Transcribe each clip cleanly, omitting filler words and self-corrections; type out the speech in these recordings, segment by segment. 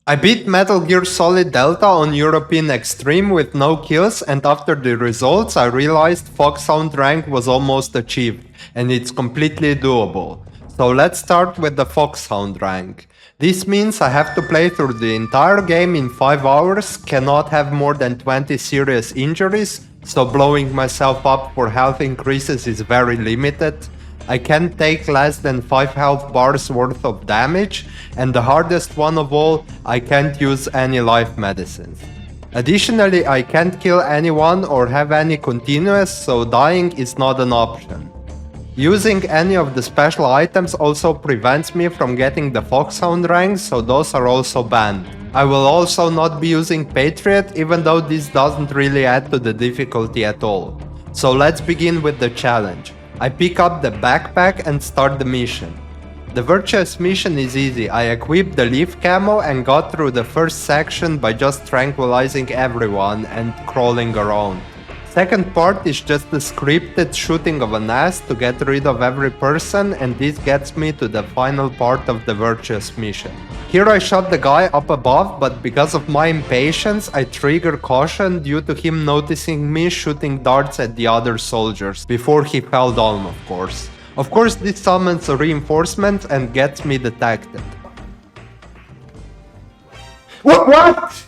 I beat Metal Gear Solid Delta on European Extreme with no kills, and after the results I realized Foxhound rank was almost achieved, and it's completely doable. So let's start with the Foxhound rank. This means I have to play through the entire game in 5 hours, cannot have more than 20 serious injuries, so blowing myself up for health increases is very limited. I can't take less than 5 health bars worth of damage, and the hardest one of all, I can't use any life medicines. Additionally, I can't kill anyone or have any continuous, so dying is not an option. Using any of the special items also prevents me from getting the Foxhound rank, so those are also banned. I will also not be using Patriot, even though this doesn't really add to the difficulty at all. So let's begin with the challenge. I pick up the backpack and start the mission. The Virtuous mission is easy. I equipped the leaf camo and got through the first section by just tranquilizing everyone and crawling around. Second part is just the scripted shooting of an ass to get rid of every person, and this gets me to the final part of the Virtuous mission. Here I shot the guy up above, but because of my impatience I trigger caution due to him noticing me shooting darts at the other soldiers, before he fell down of course. Of course this summons a reinforcement and gets me detected. What?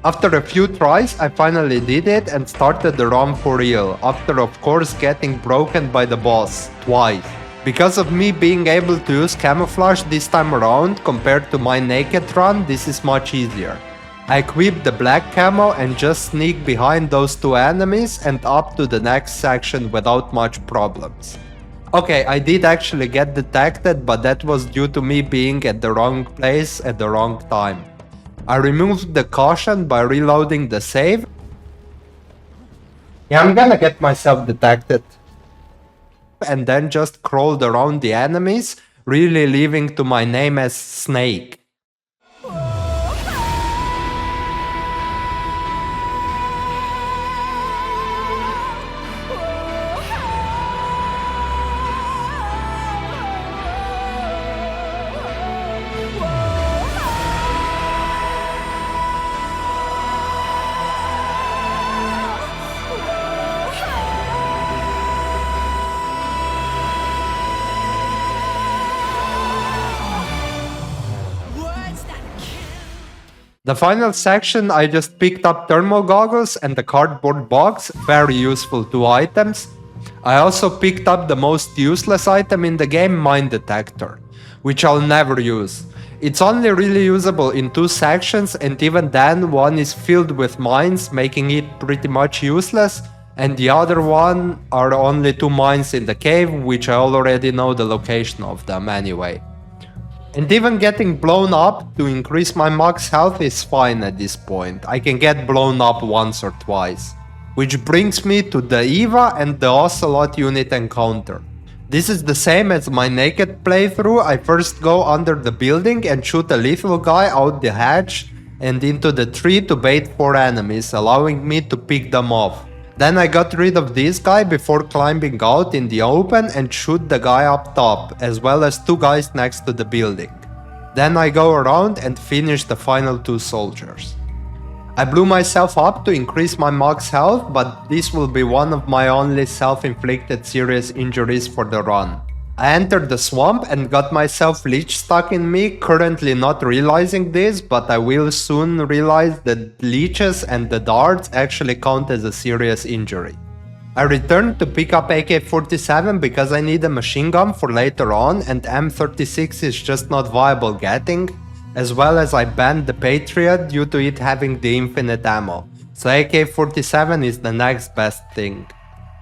After a few tries, I finally did it and started the run for real, after of course getting broken by the boss, twice. Because of me being able to use camouflage this time around, compared to my naked run, this is much easier. I equip the black camo and just sneak behind those two enemies and up to the next section without much problems. Okay, I did actually get detected, but that was due to me being at the wrong place at the wrong time. I removed the caution by reloading the save. Yeah, I'm gonna get myself detected. And then just crawled around the enemies, really leaving to my name as Snake. The final section, I just picked up thermal goggles and the cardboard box, very useful 2 items. I also picked up the most useless item in the game, mine detector, which I'll never use. It's only really usable in 2 sections, and even then one is filled with mines, making it pretty much useless, and the other one are only 2 mines in the cave, which I already know the location of them anyway. And even getting blown up to increase my max health is fine at this point. I can get blown up once or twice. Which brings me to the Eva and the Ocelot unit encounter. This is the same as my naked playthrough. I first go under the building and shoot a lethal guy out the hatch and into the tree to bait 4 enemies, allowing me to pick them off. Then I got rid of this guy before climbing out in the open and shoot the guy up top, as well as 2 guys next to the building. Then I go around and finish the final 2 soldiers. I blew myself up to increase my max health, but this will be one of my only self-inflicted serious injuries for the run. I entered the swamp and got myself leech stuck in me, currently not realizing this, but I will soon realize that leeches and the darts actually count as a serious injury. I returned to pick up AK-47 because I need a machine gun for later on, and M36 is just not viable getting, as well as I banned the Patriot due to it having the infinite ammo, so AK-47 is the next best thing.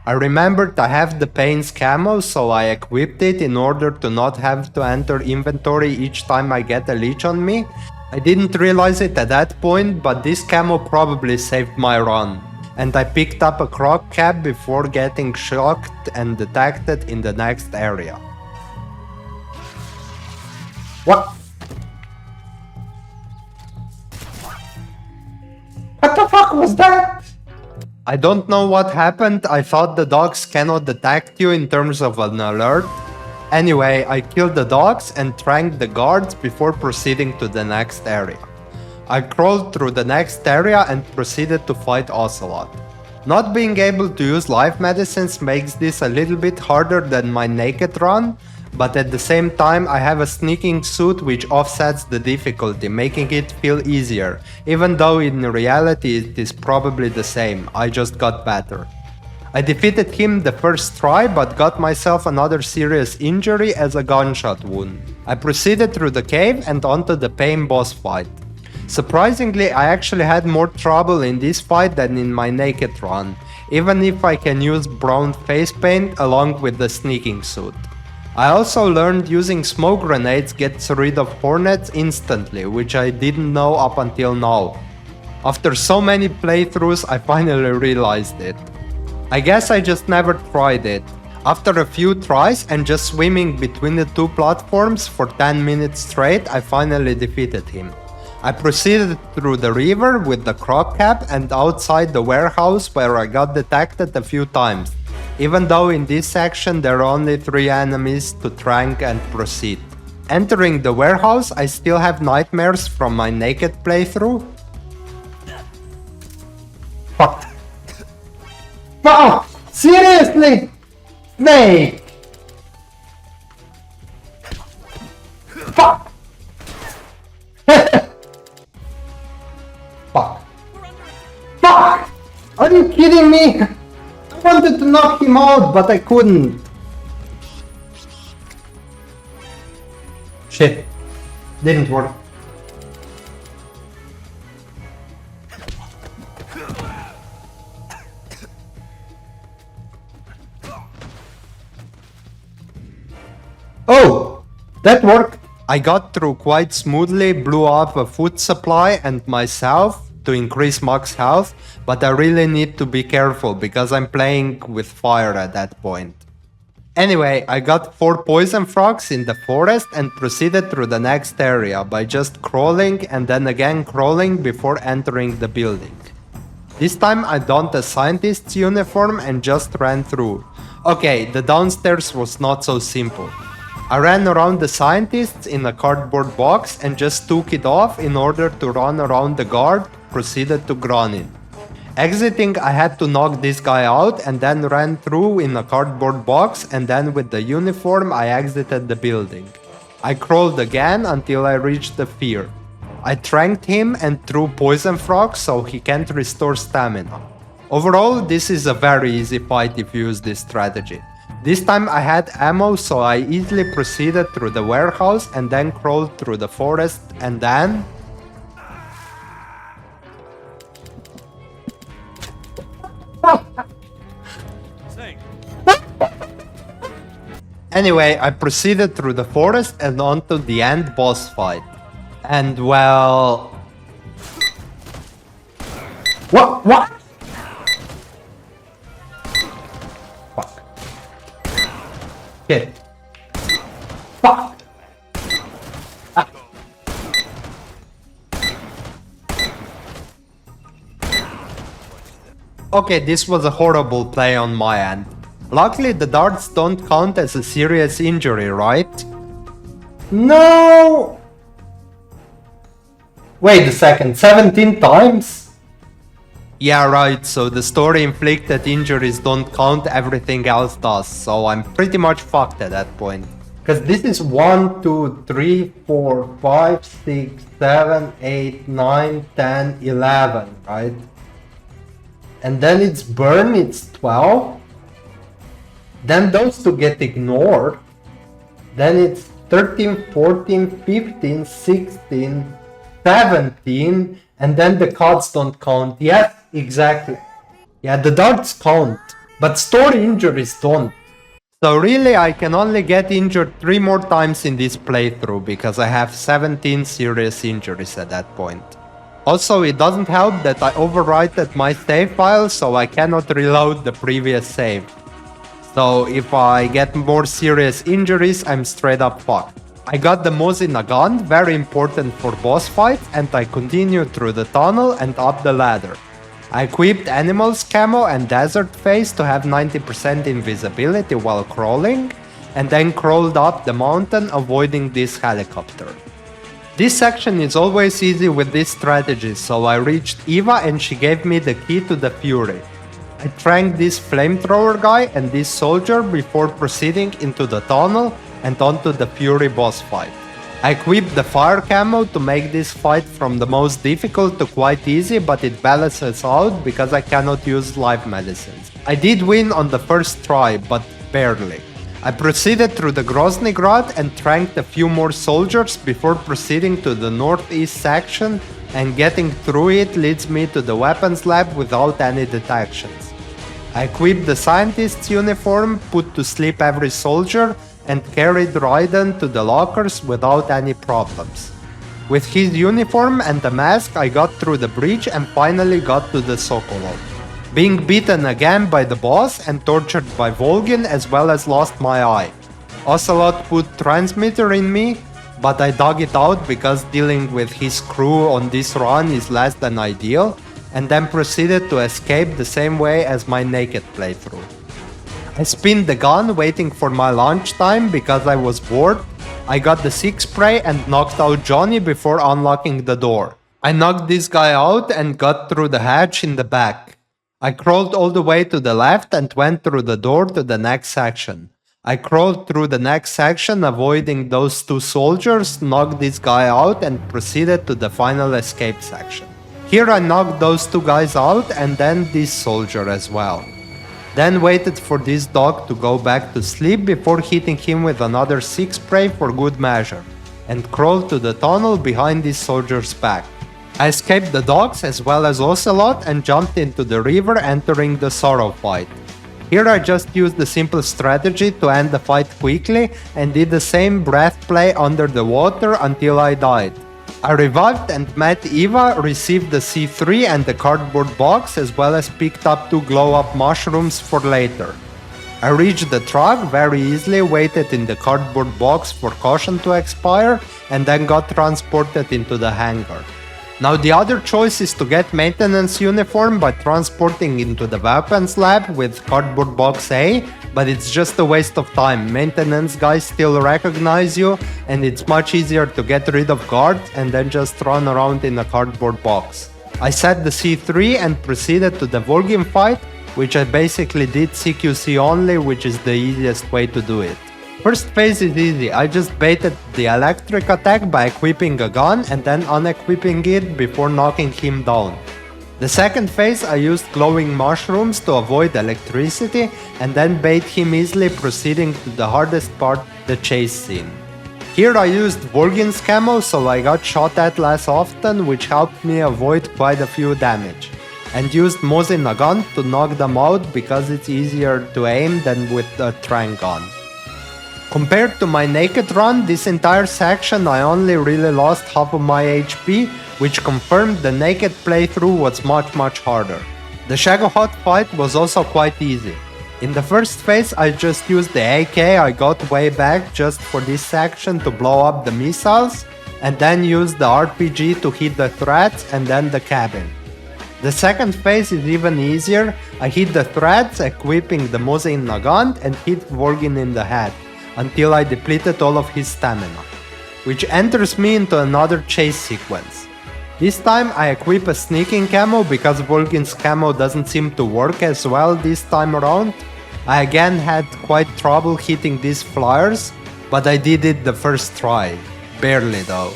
I remembered I have the Pain's camo, so I equipped it in order to not have to enter inventory each time I get a leech on me. I didn't realize it at that point, but this camo probably saved my run. And I picked up a croc cap before getting shocked and detected in the next area. What? What the fuck was that? I don't know what happened. I thought the dogs cannot detect you in terms of an alert. Anyway, I killed the dogs and tranked the guards before proceeding to the next area. I crawled through the next area and proceeded to fight Ocelot. Not being able to use life medicines makes this a little bit harder than my naked run, but at the same time I have a sneaking suit which offsets the difficulty, making it feel easier, even though in reality it is probably the same, I just got better. I defeated him the first try, but got myself another serious injury as a gunshot wound. I proceeded through the cave and onto the pain boss fight. Surprisingly, I actually had more trouble in this fight than in my naked run, even if I can use brown face paint along with the sneaking suit. I also learned using smoke grenades gets rid of hornets instantly, which I didn't know up until now. After so many playthroughs, I finally realized it. I guess I just never tried it. After a few tries and just swimming between the two platforms for 10 minutes straight, I finally defeated him. I proceeded through the river with the croc cap and outside the warehouse where I got detected a few times, even though in this section there are only 3 enemies to trank and proceed. Entering the warehouse, I still have nightmares from my naked playthrough. Fuck. Fuck! Seriously? Snake! Fuck! Fuck. Fuck! Are you kidding me? I wanted to knock him out, but I couldn't. Shit. Didn't work. Oh! That worked! I got through quite smoothly, blew up a food supply and myself to increase max health, but I really need to be careful because I'm playing with fire at that point. Anyway, I got 4 poison frogs in the forest and proceeded through the next area by just crawling and then again crawling before entering the building. This time I donned a scientist's uniform and just ran through. Okay, the downstairs was not so simple. I ran around the scientists in a cardboard box and just took it off in order to run around the guard, proceeded to Gronin. Exiting, I had to knock this guy out and then ran through in a cardboard box, and then with the uniform I exited the building. I crawled again until I reached the fear. I tranked him and threw poison frogs so he can't restore stamina. Overall, this is a very easy fight if you use this strategy. This time I had ammo, so I easily proceeded through the warehouse and then crawled through the forest and then... Anyway, I proceeded through the forest and onto the end boss fight. And well... What? Fuck. Shit. Fuck. Ah. Okay, this was a horrible play on my end. Luckily, the darts don't count as a serious injury, right? No! Wait a second, 17 times? Yeah, right, so the story-inflicted injuries don't count, everything else does, so I'm pretty much fucked at that point. Because this is 1, 2, 3, 4, 5, 6, 7, 8, 9, 10, 11, right? And then it's burn, it's 12. Then those two get ignored. Then it's 13, 14, 15, 16, 17. And then the cards don't count. Yes, exactly. Yeah, the darts count. But story injuries don't. So really, I can only get injured 3 more times in this playthrough because I have 17 serious injuries at that point. Also, it doesn't help that I overwrote my save file, so I cannot reload the previous save. So if I get more serious injuries, I'm straight up fucked. I got the Mozina gun, very important for boss fights, and I continued through the tunnel and up the ladder. I equipped Animal's camo and Desert Face to have 90% invisibility while crawling, and then crawled up the mountain avoiding this helicopter. This section is always easy with this strategy, so I reached Eva and she gave me the key to the Fury. I tranked this flamethrower guy and this soldier before proceeding into the tunnel and onto the Fury boss fight. I equipped the fire camo to make this fight from the most difficult to quite easy, but it balances out because I cannot use life medicines. I did win on the first try, but barely. I proceeded through the Grozny Grad and tranked a few more soldiers before proceeding to the northeast section, and getting through it leads me to the weapons lab without any detections. I equipped the scientist's uniform, put to sleep every soldier, and carried Raiden to the lockers without any problems. With his uniform and the mask I got through the breach and finally got to the Sokolov. Being beaten again by the boss and tortured by Volgin, as well as lost my eye. Ocelot put transmitter in me, but I dug it out because dealing with his crew on this run is less than ideal, and then proceeded to escape the same way as my naked playthrough. I spinned the gun waiting for my launch time because I was bored. I got the 6 spray and knocked out Johnny before unlocking the door. I knocked this guy out and got through the hatch in the back. I crawled all the way to the left and went through the door to the next section. I crawled through the next section avoiding those 2 soldiers, knocked this guy out and proceeded to the final escape section. Here I knocked those 2 guys out and then this soldier as well. Then waited for this dog to go back to sleep before hitting him with another 6 spray for good measure, and crawled to the tunnel behind this soldier's back. I escaped the dogs as well as Ocelot and jumped into the river, entering the Sorrow fight. Here I just used the simple strategy to end the fight quickly and did the same breath play under the water until I died. I revived and met Eva, received the C3 and the cardboard box, as well as picked up 2 glow-up mushrooms for later. I reached the truck very easily, waited in the cardboard box for caution to expire, and then got transported into the hangar. Now the other choice is to get maintenance uniform by transporting into the weapons lab with cardboard box A, but it's just a waste of time. Maintenance guys still recognize you, and it's much easier to get rid of guards and then just run around in a cardboard box. I set the C3 and proceeded to the Volgin fight, which I basically did CQC only, which is the easiest way to do it. First phase is easy. I just baited the electric attack by equipping a gun and then unequipping it before knocking him down. The second phase I used glowing mushrooms to avoid electricity and then bait him easily, proceeding to the hardest part, the chase scene. Here I used Volgin's camo, so I got shot at less often, which helped me avoid quite a few damage. And used Mosin gun to knock them out because it's easier to aim than with a trank gun. Compared to my naked run, this entire section I only really lost half of my HP, which confirmed the naked playthrough was much harder. The Shagohod fight was also quite easy. In the first phase I just used the AK I got way back just for this section to blow up the missiles, and then used the RPG to hit the threats and then the cabin. The second phase is even easier. I hit the threats equipping the Mosin Nagant and hit Volgin in the head, until I depleted all of his stamina, which enters me into another chase sequence. This time I equip a sneaking camo because Volgin's camo doesn't seem to work as well this time around. I again had quite trouble hitting these flyers, but I did it the first try, barely though.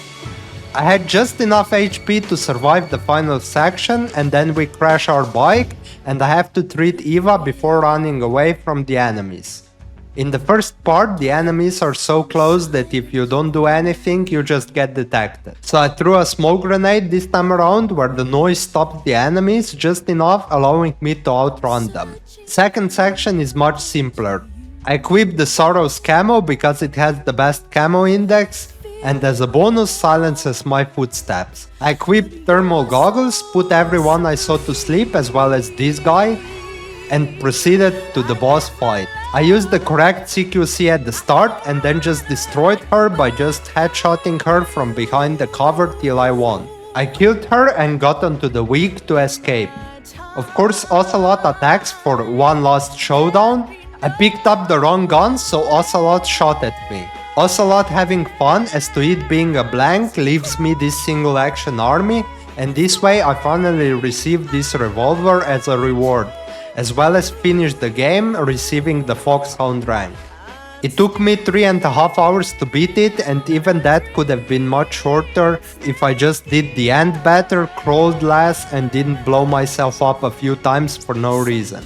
I had just enough HP to survive the final section, and then we crash our bike and I have to treat Eva before running away from the enemies. In the first part, the enemies are so close that if you don't do anything, you just get detected. So I threw a smoke grenade this time around where the noise stopped the enemies just enough, allowing me to outrun them. Second section is much simpler. I equipped the Sorrow's camo because it has the best camo index, and as a bonus silences my footsteps. I equipped thermal goggles, put everyone I saw to sleep as well as this guy, and proceeded to the boss fight. I used the correct CQC at the start and then just destroyed her by just headshotting her from behind the cover till I won. I killed her and got onto the wig to escape. Of course Ocelot attacks for one last showdown. I picked up the wrong gun, so Ocelot shot at me. Also not having fun, as to it being a blank leaves me this single action army, and this way I finally received this revolver as a reward, as well as finished the game receiving the Foxhound rank. It took me 3.5 hours to beat it, and even that could have been much shorter if I just did the end battle, crawled last, and didn't blow myself up a few times for no reason.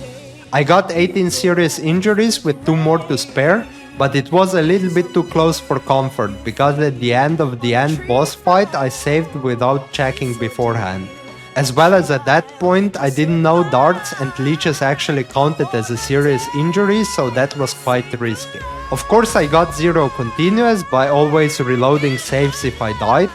I got 18 serious injuries with 2 more to spare, but it was a little bit too close for comfort, because at the end of the end boss fight I saved without checking beforehand. As well as at that point I didn't know darts and leeches actually counted as a serious injury, so that was quite risky. Of course I got 0 continuous by always reloading saves if I died.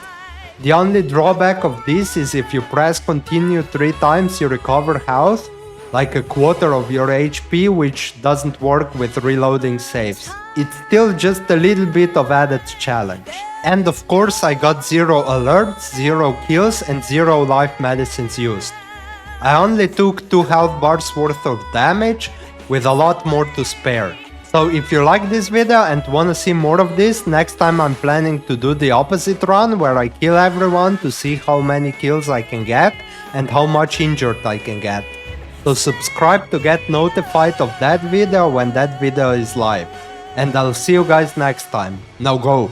The only drawback of this is if you press continue 3 times you recover health, like a quarter of your HP, which doesn't work with reloading saves. It's still just a little bit of added challenge. And of course I got 0 alerts, 0 kills and 0 life medicines used. I only took 2 health bars worth of damage, with a lot more to spare. So if you like this video and wanna see more of this, next time I'm planning to do the opposite run, where I kill everyone to see how many kills I can get and how much injured I can get. So subscribe to get notified of that video when that video is live. And I'll see you guys next time. Now go!